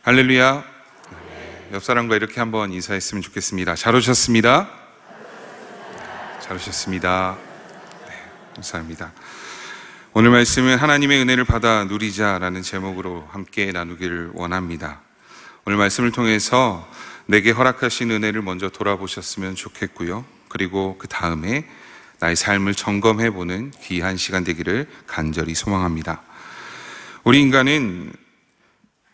할렐루야. 옆 사람과 이렇게 한번 인사했으면 좋겠습니다. 잘 오셨습니다. 잘 오셨습니다. 네, 감사합니다. 오늘 말씀은 하나님의 은혜를 받아 누리자라는 제목으로 함께 나누기를 원합니다. 오늘 말씀을 통해서 내게 허락하신 은혜를 먼저 돌아보셨으면 좋겠고요. 그리고 그 다음에 나의 삶을 점검해보는 귀한 시간 되기를 간절히 소망합니다. 우리 인간은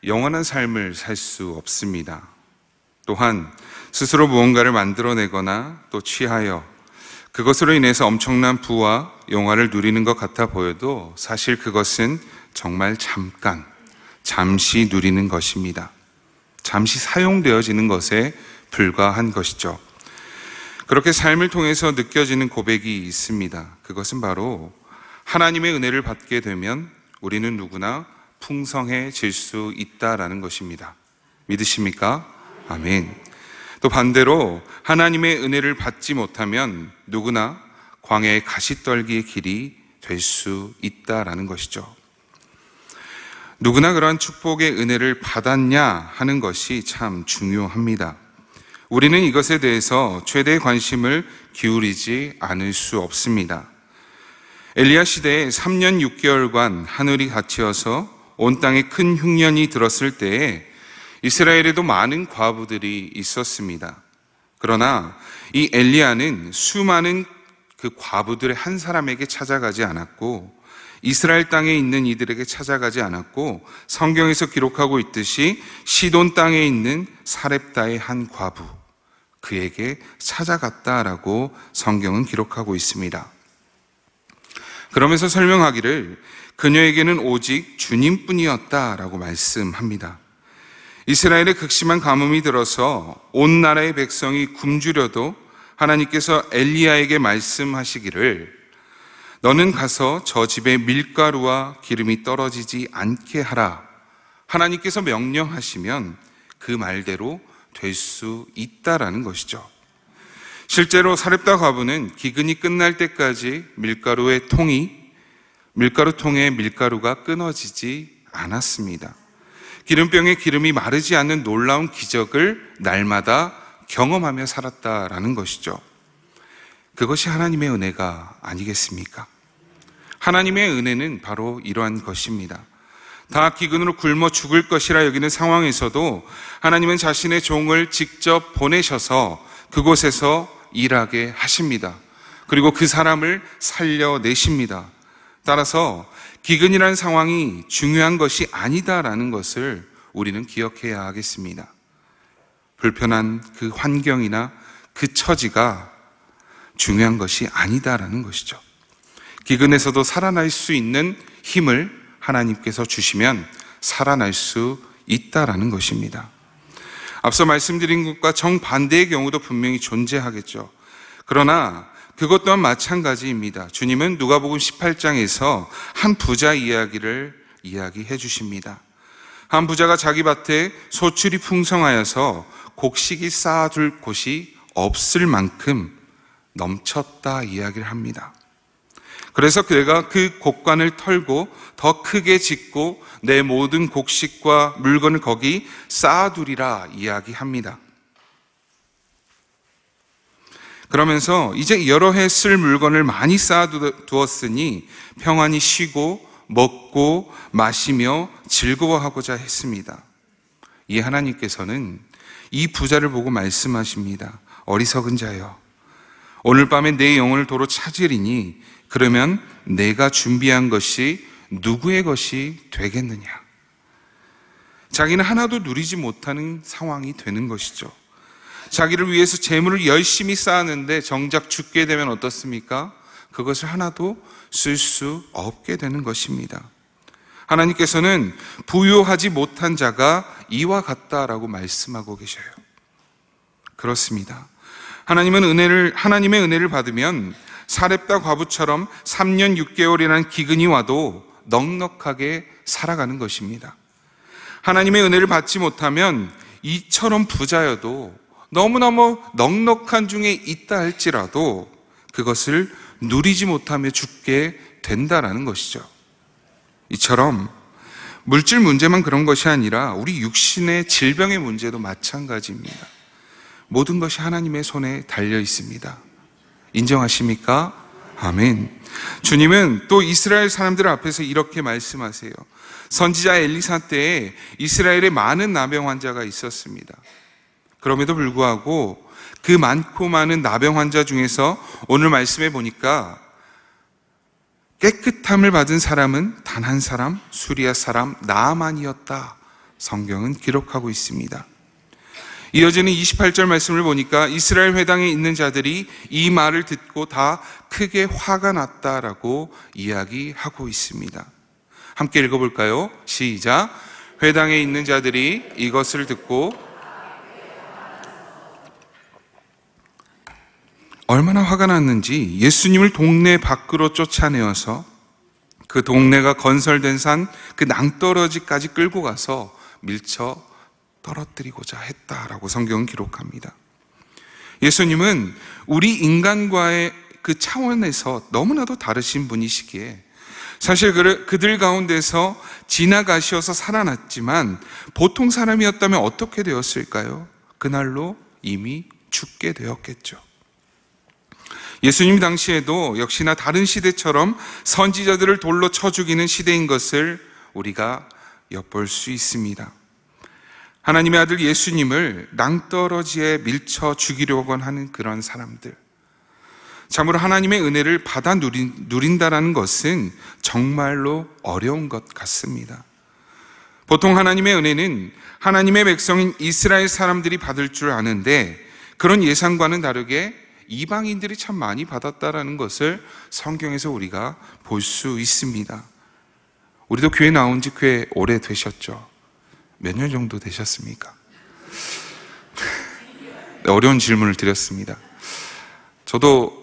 영원한 삶을 살 수 없습니다. 또한 스스로 무언가를 만들어내거나 또 취하여 그것으로 인해서 엄청난 부와 영화를 누리는 것 같아 보여도 사실 그것은 정말 잠시 누리는 것입니다. 잠시 사용되어지는 것에 불과한 것이죠. 그렇게 삶을 통해서 느껴지는 고백이 있습니다. 그것은 바로 하나님의 은혜를 받게 되면 우리는 누구나 풍성해질 수 있다라는 것입니다. 믿으십니까? 아멘. 또 반대로 하나님의 은혜를 받지 못하면 누구나 광야의 가시떨기의 길이 될 수 있다라는 것이죠. 누구나 그러한 축복의 은혜를 받았냐 하는 것이 참 중요합니다. 우리는 이것에 대해서 최대의 관심을 기울이지 않을 수 없습니다. 엘리야 시대에 3년 6개월간 하늘이 닫혀서 온 땅에 큰 흉년이 들었을 때에 이스라엘에도 많은 과부들이 있었습니다. 그러나 이 엘리야는 수많은 그 과부들의 한 사람에게 찾아가지 않았고 이스라엘 땅에 있는 이들에게 찾아가지 않았고 성경에서 기록하고 있듯이 시돈 땅에 있는 사렙다의 한 과부, 그에게 찾아갔다라고 성경은 기록하고 있습니다. 그러면서 설명하기를 그녀에게는 오직 주님뿐이었다라고 말씀합니다. 이스라엘의 극심한 가뭄이 들어서 온 나라의 백성이 굶주려도 하나님께서 엘리야에게 말씀하시기를 너는 가서 저 집에 밀가루와 기름이 떨어지지 않게 하라. 하나님께서 명령하시면 그 말대로 될 수 있다라는 것이죠. 실제로 사렙다 과부는 기근이 끝날 때까지 밀가루통에 밀가루가 끊어지지 않았습니다. 기름병에 기름이 마르지 않는 놀라운 기적을 날마다 경험하며 살았다라는 것이죠. 그것이 하나님의 은혜가 아니겠습니까? 하나님의 은혜는 바로 이러한 것입니다. 다 기근으로 굶어 죽을 것이라 여기는 상황에서도 하나님은 자신의 종을 직접 보내셔서 그곳에서 일하게 하십니다. 그리고 그 사람을 살려내십니다. 따라서 기근이라는 상황이 중요한 것이 아니다라는 것을 우리는 기억해야 하겠습니다. 불편한 그 환경이나 그 처지가 중요한 것이 아니다라는 것이죠. 기근에서도 살아날 수 있는 힘을 하나님께서 주시면 살아날 수 있다라는 것입니다. 앞서 말씀드린 것과 정반대의 경우도 분명히 존재하겠죠. 그러나 그것 또한 마찬가지입니다. 주님은 누가복음 18장에서 한 부자 이야기를 이야기해 주십니다. 한 부자가 자기 밭에 소출이 풍성하여서 곡식이 쌓아둘 곳이 없을 만큼 넘쳤다 이야기를 합니다. 그래서 그가 그 곡간을 털고 더 크게 짓고 내 모든 곡식과 물건을 거기 쌓아두리라 이야기합니다. 그러면서 이제 여러 해 쓸 물건을 많이 쌓아두었으니 평안히 쉬고 먹고 마시며 즐거워하고자 했습니다. 이 하나님께서는 이 부자를 보고 말씀하십니다. 어리석은 자여, 오늘 밤에 내 영혼을 도로 찾으리니 그러면 내가 준비한 것이 누구의 것이 되겠느냐? 자기는 하나도 누리지 못하는 상황이 되는 것이죠. 자기를 위해서 재물을 열심히 쌓았는데 정작 죽게 되면 어떻습니까? 그것을 하나도 쓸 수 없게 되는 것입니다. 하나님께서는 부유하지 못한 자가 이와 같다라고 말씀하고 계셔요. 그렇습니다. 하나님의 은혜를 받으면 사렙다 과부처럼 3년 6개월이라는 기근이 와도 넉넉하게 살아가는 것입니다. 하나님의 은혜를 받지 못하면 이처럼 부자여도 너무너무 넉넉한 중에 있다 할지라도 그것을 누리지 못하며 죽게 된다라는 것이죠. 이처럼 물질 문제만 그런 것이 아니라 우리 육신의 질병의 문제도 마찬가지입니다. 모든 것이 하나님의 손에 달려 있습니다. 인정하십니까? 아멘. 주님은 또 이스라엘 사람들 앞에서 이렇게 말씀하세요. 선지자 엘리사 때에 이스라엘에 많은 나병 환자가 있었습니다. 그럼에도 불구하고 그 많고 많은 나병 환자 중에서 오늘 말씀해 보니까 깨끗함을 받은 사람은 단 한 사람, 수리아 사람 나아만이었다. 성경은 기록하고 있습니다. 이어지는 28절 말씀을 보니까 이스라엘 회당에 있는 자들이 이 말을 듣고 다 크게 화가 났다라고 이야기하고 있습니다. 함께 읽어볼까요? 시작. 회당에 있는 자들이 이것을 듣고 얼마나 화가 났는지 예수님을 동네 밖으로 쫓아내어서 그 동네가 건설된 산 그 낭떠러지까지 끌고 가서 밀쳐 떨어뜨리고자 했다라고 성경은 기록합니다. 예수님은 우리 인간과의 그 차원에서 너무나도 다르신 분이시기에 사실 그들 가운데서 지나가셔서 살아났지만 보통 사람이었다면 어떻게 되었을까요? 그날로 이미 죽게 되었겠죠. 예수님 당시에도 역시나 다른 시대처럼 선지자들을 돌로 쳐 죽이는 시대인 것을 우리가 엿볼 수 있습니다. 하나님의 아들 예수님을 낭떠러지에 밀쳐 죽이려고 하는 그런 사람들, 참으로 하나님의 은혜를 받아 누린다라는 것은 정말로 어려운 것 같습니다. 보통 하나님의 은혜는 하나님의 백성인 이스라엘 사람들이 받을 줄 아는데 그런 예상과는 다르게 이방인들이 참 많이 받았다라는 것을 성경에서 우리가 볼 수 있습니다. 우리도 교회 나온 지 꽤 오래 되셨죠? 몇 년 정도 되셨습니까? 어려운 질문을 드렸습니다. 저도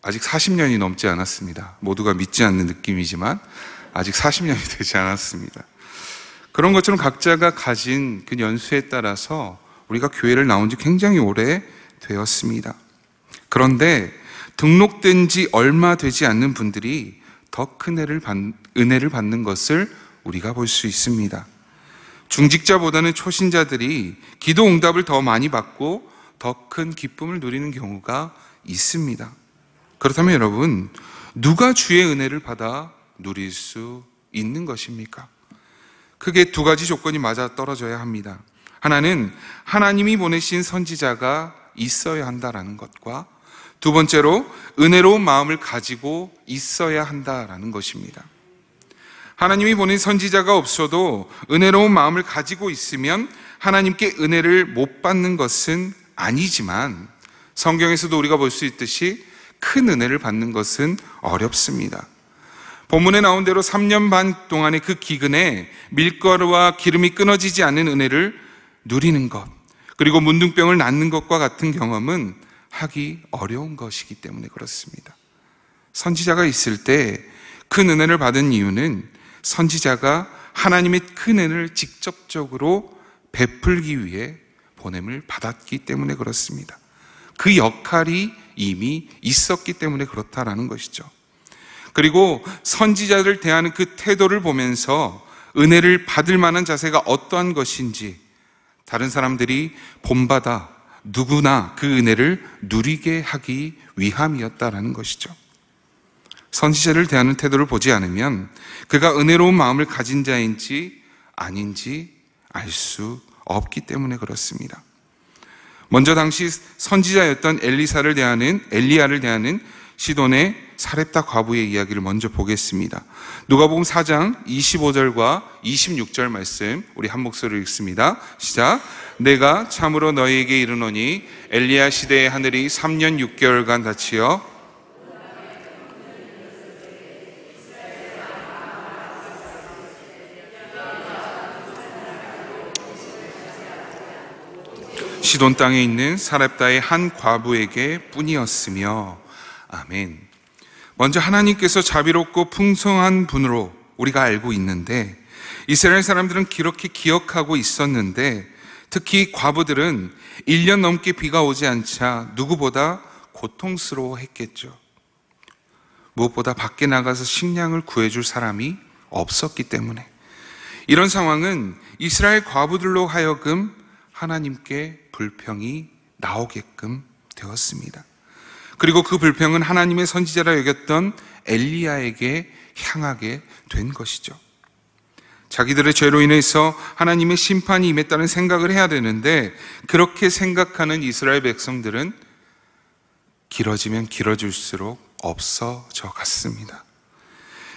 아직 40년이 넘지 않았습니다. 모두가 믿지 않는 느낌이지만 아직 40년이 되지 않았습니다. 그런 것처럼 각자가 가진 그 연수에 따라서 우리가 교회를 나온 지 굉장히 오래 되었습니다. 그런데 등록된 지 얼마 되지 않는 분들이 더 큰 은혜를 받는 것을 우리가 볼 수 있습니다. 중직자보다는 초신자들이 기도 응답을 더 많이 받고 더 큰 기쁨을 누리는 경우가 있습니다. 그렇다면 여러분, 누가 주의 은혜를 받아 누릴 수 있는 것입니까? 크게 두 가지 조건이 맞아 떨어져야 합니다. 하나는 하나님이 보내신 선지자가 있어야 한다라는 것과 두 번째로 은혜로운 마음을 가지고 있어야 한다라는 것입니다. 하나님이 보낸 선지자가 없어도 은혜로운 마음을 가지고 있으면 하나님께 은혜를 못 받는 것은 아니지만 성경에서도 우리가 볼 수 있듯이 큰 은혜를 받는 것은 어렵습니다. 본문에 나온 대로 3년 반 동안의 그 기근에 밀가루와 기름이 끊어지지 않는 은혜를 누리는 것, 그리고 문둥병을 낫는 것과 같은 경험은 하기 어려운 것이기 때문에 그렇습니다. 선지자가 있을 때 큰 은혜를 받은 이유는 선지자가 하나님의 큰 은혜를 직접적으로 베풀기 위해 보냄을 받았기 때문에 그렇습니다. 그 역할이 이미 있었기 때문에 그렇다라는 것이죠. 그리고 선지자를 대하는 그 태도를 보면서 은혜를 받을 만한 자세가 어떠한 것인지 다른 사람들이 본받아 누구나 그 은혜를 누리게 하기 위함이었다라는 것이죠. 선지자를 대하는 태도를 보지 않으면 그가 은혜로운 마음을 가진 자인지 아닌지 알 수 없기 때문에 그렇습니다. 먼저 당시 선지자였던 엘리야를 대하는 시돈의 사렙다 과부의 이야기를 먼저 보겠습니다. 누가복음 4장 25절과 26절 말씀 우리 한 목소리로 읽습니다. 시작. 내가 참으로 너희에게 이르노니 엘리야 시대의 하늘이 3년 6개월간 닫히어 시돈 땅에 있는 사렙다의 한 과부에게 뿐이었으며. 아멘. 먼저 하나님께서 자비롭고 풍성한 분으로 우리가 알고 있는데 이스라엘 사람들은 그렇게 기억하고 있었는데 특히 과부들은 1년 넘게 비가 오지 않자 누구보다 고통스러워했겠죠. 무엇보다 밖에 나가서 식량을 구해줄 사람이 없었기 때문에 이런 상황은 이스라엘 과부들로 하여금 하나님께 불평이 나오게끔 되었습니다. 그리고 그 불평은 하나님의 선지자라 여겼던 엘리야에게 향하게 된 것이죠. 자기들의 죄로 인해서 하나님의 심판이 임했다는 생각을 해야 되는데, 그렇게 생각하는 이스라엘 백성들은 길어지면 길어질수록 없어져 갔습니다.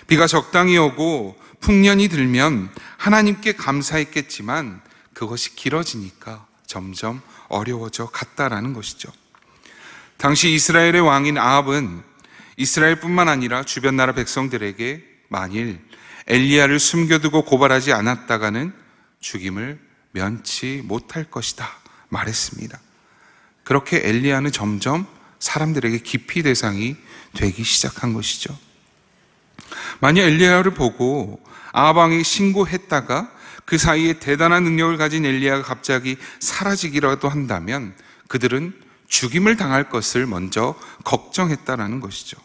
비가 적당히 오고 풍년이 들면 하나님께 감사했겠지만 그것이 길어지니까 점점 어려워져 갔다라는 것이죠. 당시 이스라엘의 왕인 아합은 이스라엘뿐만 아니라 주변 나라 백성들에게 만일 엘리야를 숨겨두고 고발하지 않았다가는 죽임을 면치 못할 것이다 말했습니다. 그렇게 엘리야는 점점 사람들에게 기피 대상이 되기 시작한 것이죠. 만약 엘리야를 보고 아합 왕에게 신고했다가 그 사이에 대단한 능력을 가진 엘리야가 갑자기 사라지기라도 한다면 그들은 죽임을 당할 것을 먼저 걱정했다라는 것이죠.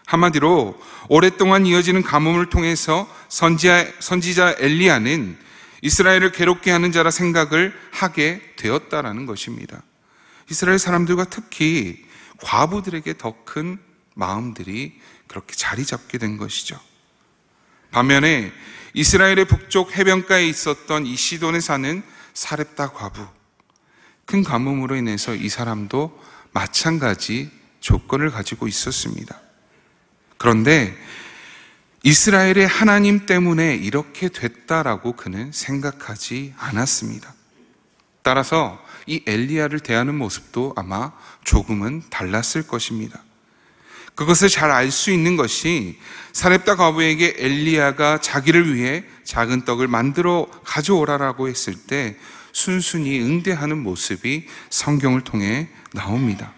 한마디로 오랫동안 이어지는 가뭄을 통해서 선지자 엘리야는 이스라엘을 괴롭게 하는 자라 생각을 하게 되었다라는 것입니다. 이스라엘 사람들과 특히 과부들에게 더 큰 마음들이 그렇게 자리 잡게 된 것이죠. 반면에 이스라엘의 북쪽 해변가에 있었던 이 시돈에 사는 사렙다 과부, 큰 가뭄으로 인해서 이 사람도 마찬가지 조건을 가지고 있었습니다. 그런데 이스라엘의 하나님 때문에 이렇게 됐다라고 그는 생각하지 않았습니다. 따라서 이 엘리야를 대하는 모습도 아마 조금은 달랐을 것입니다. 그것을 잘 알 수 있는 것이 사렙다 과부에게 엘리야가 자기를 위해 작은 떡을 만들어 가져오라라고 했을 때 순순히 응대하는 모습이 성경을 통해 나옵니다.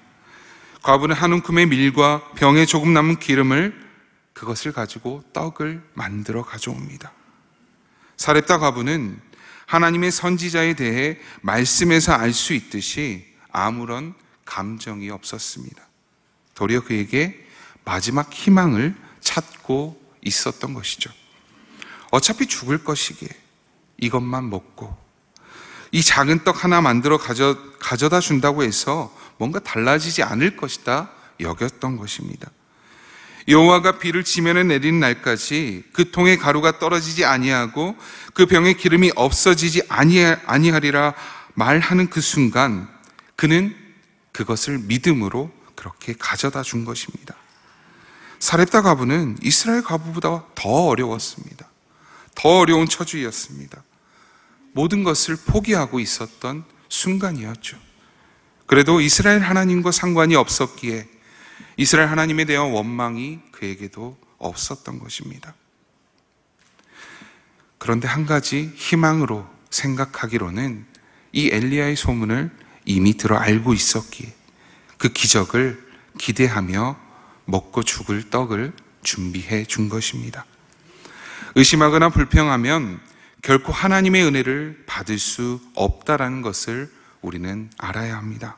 과부는 한 움큼의 밀과 병에 조금 남은 기름을 그것을 가지고 떡을 만들어 가져옵니다. 사렙다 과부는 하나님의 선지자에 대해 말씀에서 알 수 있듯이 아무런 감정이 없었습니다. 도리어 그에게 마지막 희망을 찾고 있었던 것이죠. 어차피 죽을 것이기에 이것만 먹고 이 작은 떡 하나 만들어 가져다 준다고 해서 뭔가 달라지지 않을 것이다 여겼던 것입니다. 여호와가 비를 지면에 내리는 날까지 그 통의 가루가 떨어지지 아니하고 그 병의 기름이 없어지지 아니하리라 말하는 그 순간 그는 그것을 믿음으로 그렇게 가져다 준 것입니다. 사렙다 과부는 이스라엘 과부보다 더 어려웠습니다. 더 어려운 처지였습니다. 모든 것을 포기하고 있었던 순간이었죠. 그래도 이스라엘 하나님과 상관이 없었기에 이스라엘 하나님에 대한 원망이 그에게도 없었던 것입니다. 그런데 한 가지 희망으로 생각하기로는 이 엘리야의 소문을 이미 들어 알고 있었기에 그 기적을 기대하며 먹고 죽을 떡을 준비해 준 것입니다. 의심하거나 불평하면 결코 하나님의 은혜를 받을 수 없다라는 것을 우리는 알아야 합니다.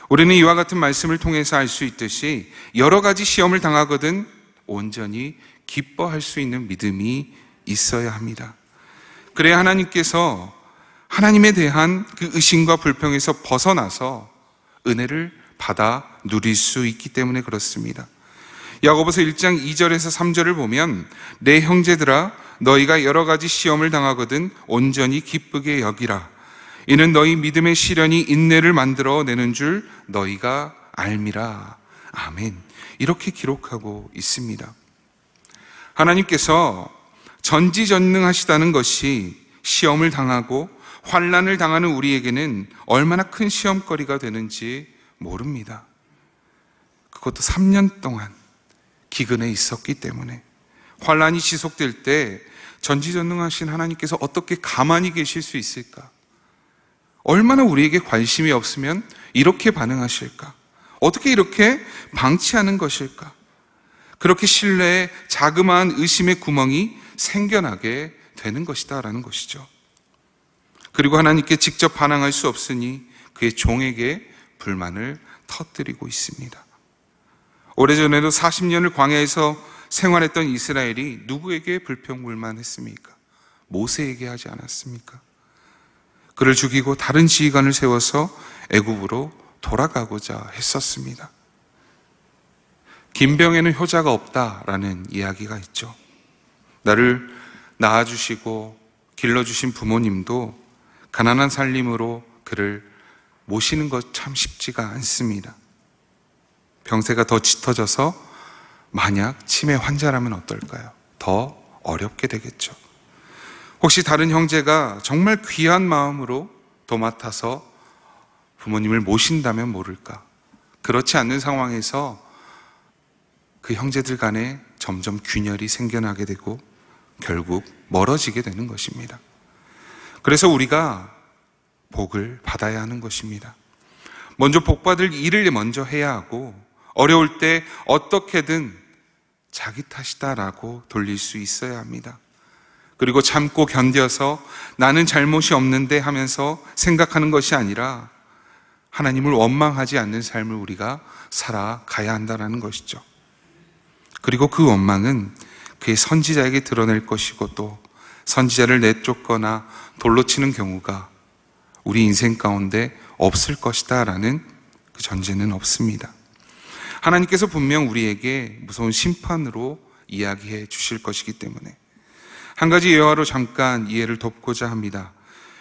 우리는 이와 같은 말씀을 통해서 알 수 있듯이 여러 가지 시험을 당하거든 온전히 기뻐할 수 있는 믿음이 있어야 합니다. 그래야 하나님께서 하나님에 대한 그 의심과 불평에서 벗어나서 은혜를 받아 누릴 수 있기 때문에 그렇습니다. 야고보서 1장 2절에서 3절을 보면 내 형제들아 너희가 여러 가지 시험을 당하거든 온전히 기쁘게 여기라. 이는 너희 믿음의 시련이 인내를 만들어 내는 줄 너희가 알미라. 아멘. 이렇게 기록하고 있습니다. 하나님께서 전지전능하시다는 것이 시험을 당하고 환난을 당하는 우리에게는 얼마나 큰 시험거리가 되는지 모릅니다. 그것도 3년 동안 기근에 있었기 때문에 환난이 지속될 때 전지전능하신 하나님께서 어떻게 가만히 계실 수 있을까? 얼마나 우리에게 관심이 없으면 이렇게 반응하실까? 어떻게 이렇게 방치하는 것일까? 그렇게 신뢰에 자그마한 의심의 구멍이 생겨나게 되는 것이다 라는 것이죠. 그리고 하나님께 직접 반항할 수 없으니 그의 종에게 불만을 터뜨리고 있습니다. 오래전에도 40년을 광야에서 생활했던 이스라엘이 누구에게 불평불만했습니까? 모세에게 하지 않았습니까? 그를 죽이고 다른 지휘관을 세워서 애굽으로 돌아가고자 했었습니다. 김병에는 효자가 없다라는 이야기가 있죠. 나를 낳아주시고 길러주신 부모님도 가난한 살림으로 그를 모시는 것 참 쉽지가 않습니다. 병세가 더 짙어져서 만약 치매 환자라면 어떨까요? 더 어렵게 되겠죠. 혹시 다른 형제가 정말 귀한 마음으로 도맡아서 부모님을 모신다면 모를까? 그렇지 않는 상황에서 그 형제들 간에 점점 균열이 생겨나게 되고 결국 멀어지게 되는 것입니다. 그래서 우리가 복을 받아야 하는 것입니다. 먼저 복받을 일을 먼저 해야 하고 어려울 때 어떻게든 자기 탓이다라고 돌릴 수 있어야 합니다. 그리고 참고 견뎌서 나는 잘못이 없는데 하면서 생각하는 것이 아니라 하나님을 원망하지 않는 삶을 우리가 살아가야 한다는 것이죠. 그리고 그 원망은 그의 선지자에게 드러낼 것이고 또 선지자를 내쫓거나 돌로 치는 경우가 우리 인생 가운데 없을 것이다 라는 그 전제는 없습니다. 하나님께서 분명 우리에게 무서운 심판으로 이야기해 주실 것이기 때문에 한 가지 예화로 잠깐 이해를 돕고자 합니다.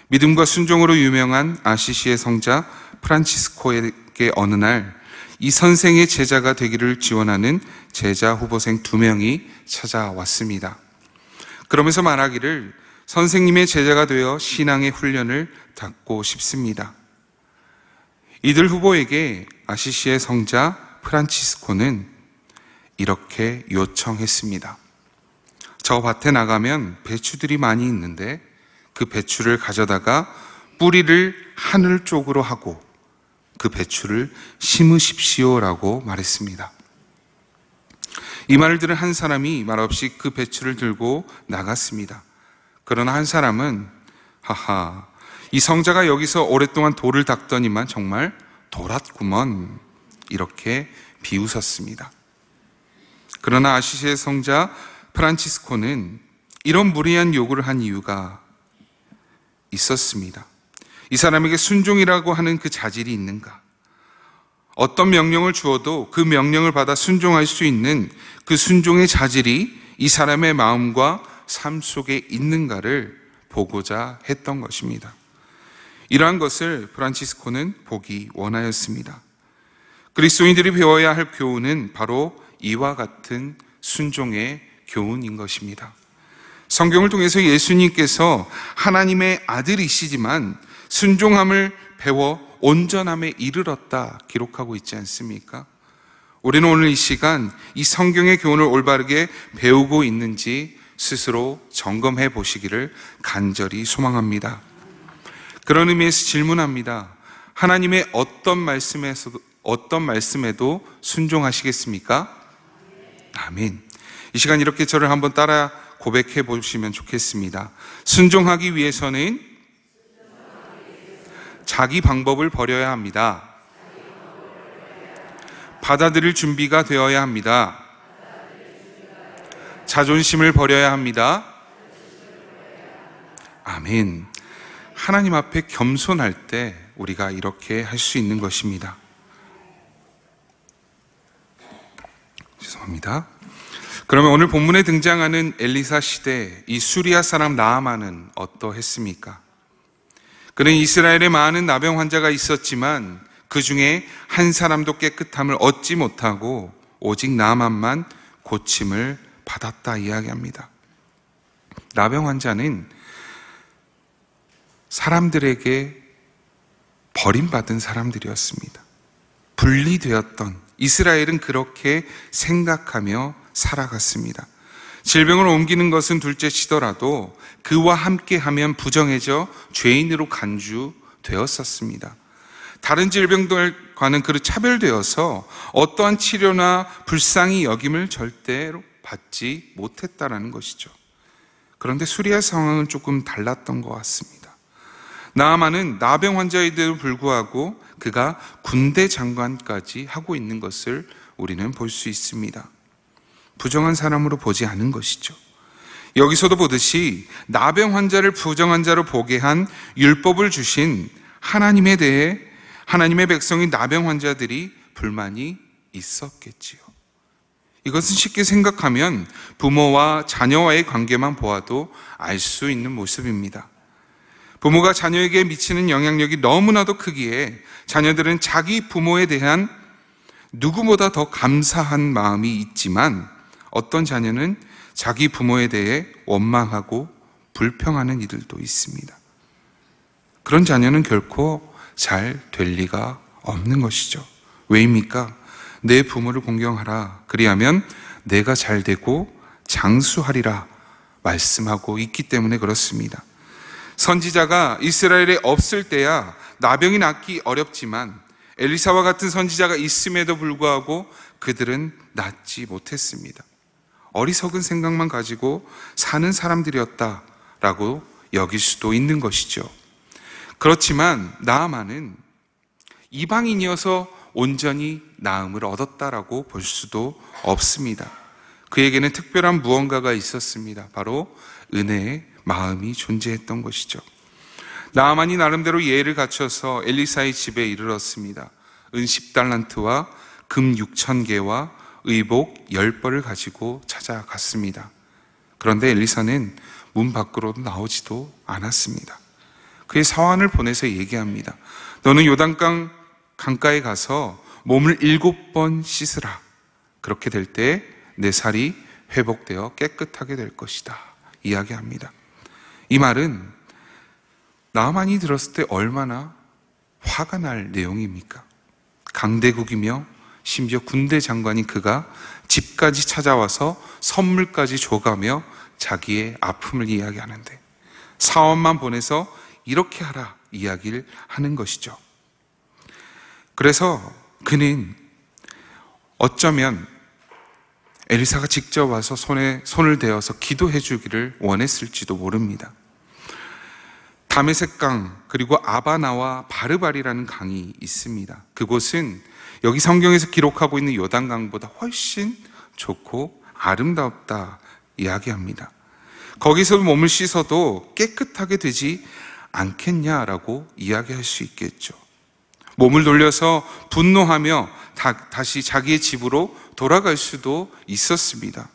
믿음과 순종으로 유명한 아시시의 성자 프란치스코에게 어느 날 이 선생의 제자가 되기를 지원하는 제자 후보생 2명이 찾아왔습니다. 그러면서 말하기를 선생님의 제자가 되어 신앙의 훈련을 받고 싶습니다. 이들 후보에게 아시시의 성자 프란치스코는 이렇게 요청했습니다. 저 밭에 나가면 배추들이 많이 있는데 그 배추를 가져다가 뿌리를 하늘 쪽으로 하고 그 배추를 심으십시오라고 말했습니다. 이 말을 들은 한 사람이 말없이 그 배추를 들고 나갔습니다. 그러나 한 사람은 하하, 이 성자가 여기서 오랫동안 돌을 닦더니만 정말 돌았구먼 이렇게 비웃었습니다. 그러나 아시시의 성자 프란치스코는 이런 무리한 요구를 한 이유가 있었습니다. 이 사람에게 순종이라고 하는 그 자질이 있는가? 어떤 명령을 주어도 그 명령을 받아 순종할 수 있는 그 순종의 자질이 이 사람의 마음과 삶 속에 있는가를 보고자 했던 것입니다. 이러한 것을 프란치스코는 보기 원하였습니다. 그리스도인들이 배워야 할 교훈은 바로 이와 같은 순종의 교훈인 것입니다. 성경을 통해서 예수님께서 하나님의 아들이시지만 순종함을 배워 온전함에 이르렀다 기록하고 있지 않습니까? 우리는 오늘 이 시간 이 성경의 교훈을 올바르게 배우고 있는지 스스로 점검해 보시기를 간절히 소망합니다. 그런 의미에서 질문합니다. 하나님의 어떤 말씀에도 순종하시겠습니까? 아멘. 이 시간 이렇게 저를 한번 따라 고백해 보시면 좋겠습니다. 순종하기 위해서는 자기 방법을 버려야 합니다. 받아들일 준비가 되어야 합니다. 자존심을 버려야 합니다. 아멘. 하나님 앞에 겸손할 때 우리가 이렇게 할 수 있는 것입니다. 죄송합니다. 그러면 오늘 본문에 등장하는 엘리사 시대 이 수리아 사람 나아만은 어떠했습니까? 그는 이스라엘에 많은 나병 환자가 있었지만 그 중에 한 사람도 깨끗함을 얻지 못하고 오직 나아만만 고침을 받았다 이야기합니다. 나병 환자는 사람들에게 버림받은 사람들이었습니다. 분리되었던 이스라엘은 그렇게 생각하며 살아갔습니다. 질병을 옮기는 것은 둘째 치더라도 그와 함께하면 부정해져 죄인으로 간주되었었습니다. 다른 질병들과는 그릇 차별되어서 어떠한 치료나 불쌍히 여김을 절대로 받지 못했다라는 것이죠. 그런데 수리아 상황은 조금 달랐던 것 같습니다. 나아만은 나병 환자에도 불구하고 그가 군대 장관까지 하고 있는 것을 우리는 볼 수 있습니다. 부정한 사람으로 보지 않은 것이죠. 여기서도 보듯이 나병 환자를 부정한 자로 보게 한 율법을 주신 하나님에 대해 하나님의 백성인 나병 환자들이 불만이 있었겠지요. 이것은 쉽게 생각하면 부모와 자녀와의 관계만 보아도 알 수 있는 모습입니다. 부모가 자녀에게 미치는 영향력이 너무나도 크기에 자녀들은 자기 부모에 대한 누구보다 더 감사한 마음이 있지만 어떤 자녀는 자기 부모에 대해 원망하고 불평하는 이들도 있습니다. 그런 자녀는 결코 잘 될 리가 없는 것이죠. 왜입니까? 내 부모를 공경하라. 그리하면 내가 잘 되고 장수하리라 말씀하고 있기 때문에 그렇습니다. 선지자가 이스라엘에 없을 때야 나병이 낫기 어렵지만 엘리사와 같은 선지자가 있음에도 불구하고 그들은 낫지 못했습니다. 어리석은 생각만 가지고 사는 사람들이었다라고 여길 수도 있는 것이죠. 그렇지만 나아만은 이방인이어서 온전히 나음을 얻었다라고 볼 수도 없습니다. 그에게는 특별한 무언가가 있었습니다. 바로 은혜의 마음이 존재했던 것이죠. 나아만이 나름대로 예를 갖춰서 엘리사의 집에 이르렀습니다. 은 10달란트와 금 6,000개와 의복 10벌을 가지고 찾아갔습니다. 그런데 엘리사는 문 밖으로도 나오지도 않았습니다. 그의 사환을 보내서 얘기합니다. 너는 요단강 강가에 가서 몸을 7번 씻으라. 그렇게 될 때 내 살이 회복되어 깨끗하게 될 것이다. 이야기합니다. 이 말은 나아만이 들었을 때 얼마나 화가 날 내용입니까? 강대국이며 심지어 군대 장관인 그가 집까지 찾아와서 선물까지 줘가며 자기의 아픔을 이야기하는데 사원만 보내서 이렇게 하라 이야기를 하는 것이죠. 그래서 그는 어쩌면 엘리사가 직접 와서 손에 손을 대어서 기도해 주기를 원했을지도 모릅니다. 다메섹강 그리고 아바나와 바르발이라는 강이 있습니다. 그곳은 여기 성경에서 기록하고 있는 요단강보다 훨씬 좋고 아름답다 이야기합니다. 거기서 몸을 씻어도 깨끗하게 되지 않겠냐라고 이야기할 수 있겠죠. 몸을 돌려서 분노하며 다시 자기의 집으로 돌아갈 수도 있었습니다.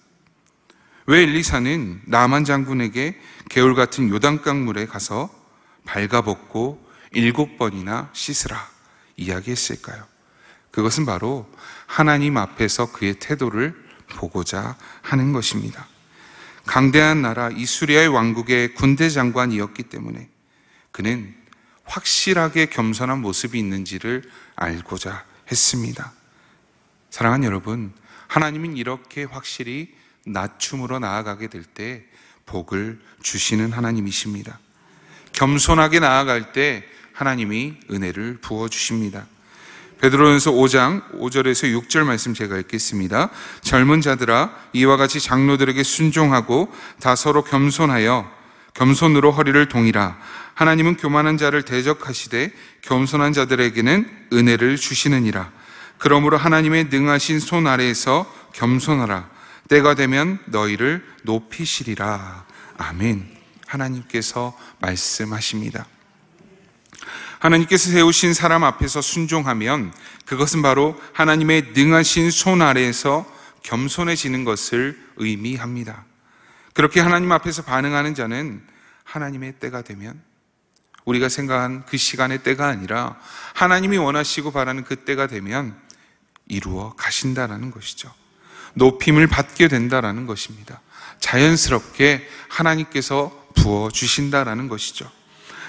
왜 엘리사는 나만 장군에게 개울 같은 요단강 물에 가서 발가벗고 7번이나 씻으라 이야기했을까요? 그것은 바로 하나님 앞에서 그의 태도를 보고자 하는 것입니다. 강대한 나라 이수리아의 왕국의 군대 장관이었기 때문에 그는 확실하게 겸손한 모습이 있는지를 알고자 했습니다. 사랑하는 여러분, 하나님은 이렇게 확실히 낮춤으로 나아가게 될 때 복을 주시는 하나님이십니다. 겸손하게 나아갈 때 하나님이 은혜를 부어주십니다. 베드로전서 5장 5절에서 6절 말씀 제가 읽겠습니다. 젊은 자들아 이와 같이 장로들에게 순종하고 다 서로 겸손으로 허리를 동이라. 하나님은 교만한 자를 대적하시되 겸손한 자들에게는 은혜를 주시느니라. 그러므로 하나님의 능하신 손 아래에서 겸손하라. 때가 되면 너희를 높이시리라. 아멘. 하나님께서 말씀하십니다. 하나님께서 세우신 사람 앞에서 순종하면 그것은 바로 하나님의 능하신 손 아래에서 겸손해지는 것을 의미합니다. 그렇게 하나님 앞에서 반응하는 자는 하나님의 때가 되면 우리가 생각한 그 시간의 때가 아니라 하나님이 원하시고 바라는 그 때가 되면 이루어 가신다라는 것이죠. 높임을 받게 된다라는 것입니다. 자연스럽게 하나님께서 부어주신다라는 것이죠.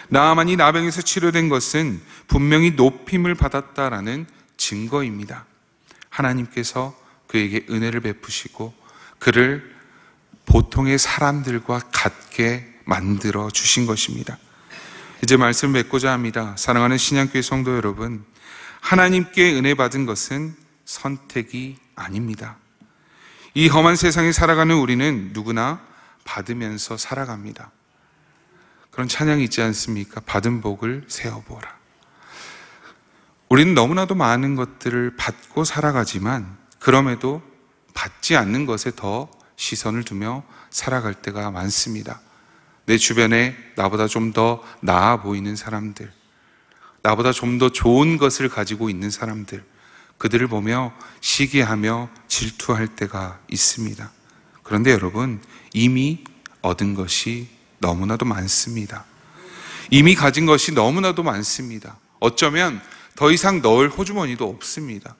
나아만이 나병에서 치료된 것은 분명히 높임을 받았다라는 증거입니다. 하나님께서 그에게 은혜를 베푸시고 그를 보통의 사람들과 같게 만들어 주신 것입니다. 이제 말씀을 맺고자 합니다. 사랑하는 신양교회 성도 여러분, 하나님께 은혜 받은 것은 선택이 아닙니다. 이 험한 세상에 살아가는 우리는 누구나 받으면서 살아갑니다. 그런 찬양이 있지 않습니까? 받은 복을 세어보라. 우리는 너무나도 많은 것들을 받고 살아가지만 그럼에도 받지 않는 것에 더 시선을 두며 살아갈 때가 많습니다. 내 주변에 나보다 좀 더 나아 보이는 사람들, 나보다 좀 더 좋은 것을 가지고 있는 사람들, 그들을 보며 시기하며 질투할 때가 있습니다. 그런데 여러분, 이미 얻은 것이 너무나도 많습니다. 이미 가진 것이 너무나도 많습니다. 어쩌면 더 이상 넣을 호주머니도 없습니다.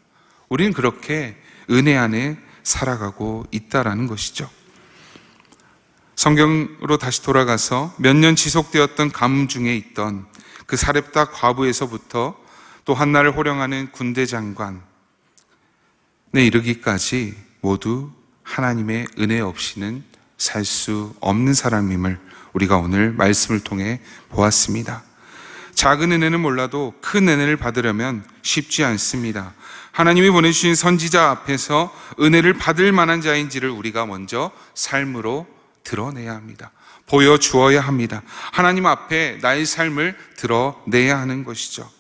우리는 그렇게 은혜 안에 살아가고 있다라는 것이죠. 성경으로 다시 돌아가서 몇 년 지속되었던 가뭄 중에 있던 그 사렙다 과부에서부터 또 한나를 호령하는 군대 장관에 이르기까지 모두 하나님의 은혜 없이는 살 수 없는 사람임을 우리가 오늘 말씀을 통해 보았습니다. 작은 은혜는 몰라도 큰 은혜를 받으려면 쉽지 않습니다. 하나님이 보내주신 선지자 앞에서 은혜를 받을 만한 자인지를 우리가 먼저 삶으로 드러내야 합니다. 보여주어야 합니다. 하나님 앞에 나의 삶을 드러내야 하는 것이죠.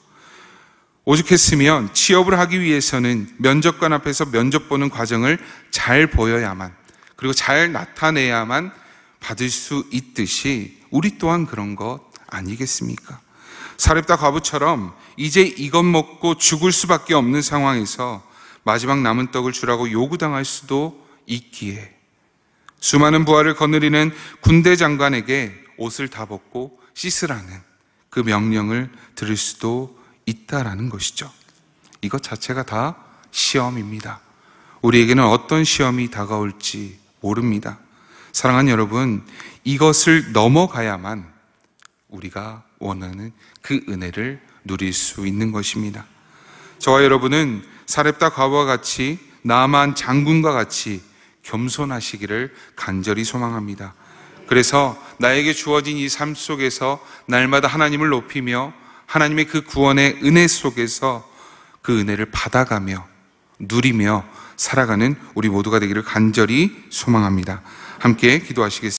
오죽했으면 취업을 하기 위해서는 면접관 앞에서 면접 보는 과정을 잘 보여야만, 그리고 잘 나타내야만 받을 수 있듯이 우리 또한 그런 것 아니겠습니까? 사렙다 과부처럼 이제 이것 먹고 죽을 수밖에 없는 상황에서 마지막 남은 떡을 주라고 요구당할 수도 있기에 수많은 부하를 거느리는 군대 장관에게 옷을 다 벗고 씻으라는 그 명령을 들을 수도 있다라는 것이죠. 이것 자체가 다 시험입니다. 우리에게는 어떤 시험이 다가올지 모릅니다. 사랑하는 여러분, 이것을 넘어가야만 우리가 원하는 그 은혜를 누릴 수 있는 것입니다. 저와 여러분은 사렙다 과부와 같이 나아만 장군과 같이 겸손하시기를 간절히 소망합니다. 그래서 나에게 주어진 이 삶 속에서 날마다 하나님을 높이며 하나님의 그 구원의 은혜 속에서 그 은혜를 받아가며 누리며 살아가는 우리 모두가 되기를 간절히 소망합니다. 함께 기도하시겠습니다.